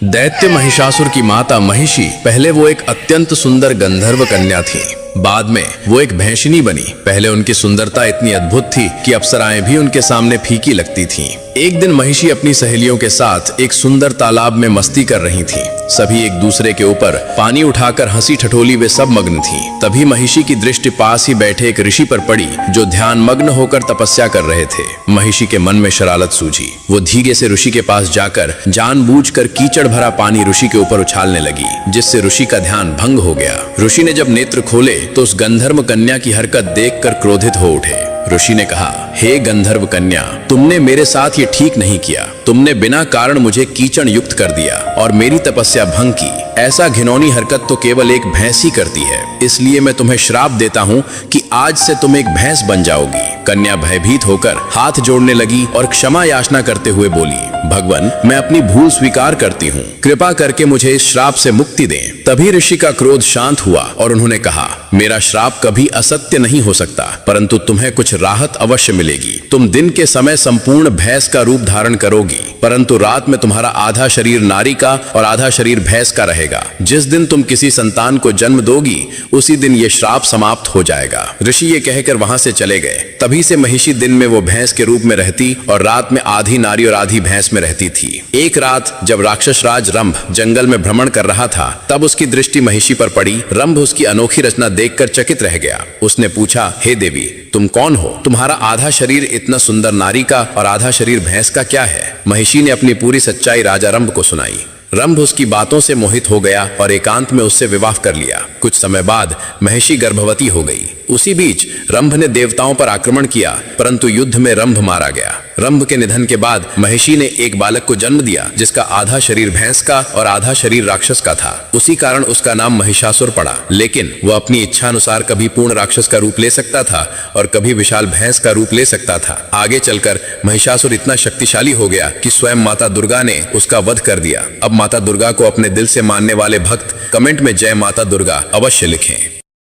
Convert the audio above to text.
दैत्य महिषासुर की माता महिषी पहले वो एक अत्यंत सुंदर गंधर्व कन्या थी। बाद में वो एक भैंसिनी बनी। पहले उनकी सुंदरता इतनी अद्भुत थी कि अप्सराएं भी उनके सामने फीकी लगती थीं। एक दिन महिषी अपनी सहेलियों के साथ एक सुंदर तालाब में मस्ती कर रही थीं। सभी एक दूसरे के ऊपर पानी उठाकर हंसी ठठोली वे सब मग्न थीं। तभी महिषी की दृष्टि पास ही बैठे एक ऋषि पर पड़ी जो ध्यान मग्न होकर तपस्या कर रहे थे। महिषी के मन में शरारत सूझी। वो धीरे से ऋषि के पास जाकर जानबूझकर कीचड़ भरा पानी ऋषि के ऊपर उछालने लगी, जिससे ऋषि का ध्यान भंग हो गया। ऋषि ने जब नेत्र खोले तो उस गंधर्व कन्या की हरकत देखकर क्रोधित हो उठे। ऋषि ने कहा, हे गंधर्व कन्या, तुमने मेरे साथ ये ठीक नहीं किया। तुमने बिना कारण मुझे कीचड़ युक्त कर दिया और मेरी तपस्या भंग की। ऐसा घिनौनी हरकत तो केवल एक भैंस ही करती है। इसलिए मैं तुम्हें श्राप देता हूँ कि आज से तुम एक भैंस बन जाओगी। कन्या भयभीत होकर हाथ जोड़ने लगी और क्षमा याचना करते हुए बोली, भगवान, मैं अपनी भूल स्वीकार करती हूँ। कृपा करके मुझे इस श्राप से मुक्ति दें। तभी ऋषि का क्रोध शांत हुआ और उन्होंने कहा, मेरा श्राप कभी असत्य नहीं हो सकता, परंतु तुम्हें कुछ राहत अवश्य मिलेगी। तुम दिन के समय संपूर्ण भैंस का रूप धारण करोगी, परंतु रात में तुम्हारा आधा शरीर नारी का और आधा शरीर भैंस का रहेगा। जिस दिन तुम किसी संतान को जन्म दोगी उसी दिन ये श्राप समाप्त हो जाएगा। ऋषि ये कहकर वहां से चले गए। तभी से महिषी दिन में वो भैंस के रूप में रहती और रात में आधी नारी और आधी भैंस में रहती थी। एक रात जब राक्षस राज रंभ जंगल में भ्रमण कर रहा था, तब उसकी दृष्टि महिषी पर पड़ी। रंभ उसकी अनोखी रचना देखकर चकित रह गया। उसने पूछा, हे देवी, तुम कौन हो? तुम्हारा आधा शरीर इतना सुंदर नारी का और आधा शरीर भैंस का क्या है? महिषी ने अपनी पूरी सच्चाई राजा रंभ को सुनाई। रंभ उसकी बातों से मोहित हो गया और एकांत में उससे विवाह कर लिया। कुछ समय बाद महिषी गर्भवती हो गई। उसी बीच रंभ ने देवताओं पर आक्रमण किया, परंतु युद्ध में रंभ मारा गया। रंभ के निधन के बाद महिषी ने एक बालक को जन्म दिया, जिसका आधा शरीर भैंस का और आधा शरीर राक्षस का था। उसी कारण उसका नाम महिषासुर पड़ा। लेकिन वह अपनी इच्छा अनुसार कभी पूर्ण राक्षस का रूप ले सकता था और कभी विशाल भैंस का रूप ले सकता था। आगे चलकर महिषासुर इतना शक्तिशाली हो गया कि स्वयं माता दुर्गा ने उसका वध कर दिया। अब माता दुर्गा को अपने दिल से मानने वाले भक्त कमेंट में जय माता दुर्गा अवश्य लिखें।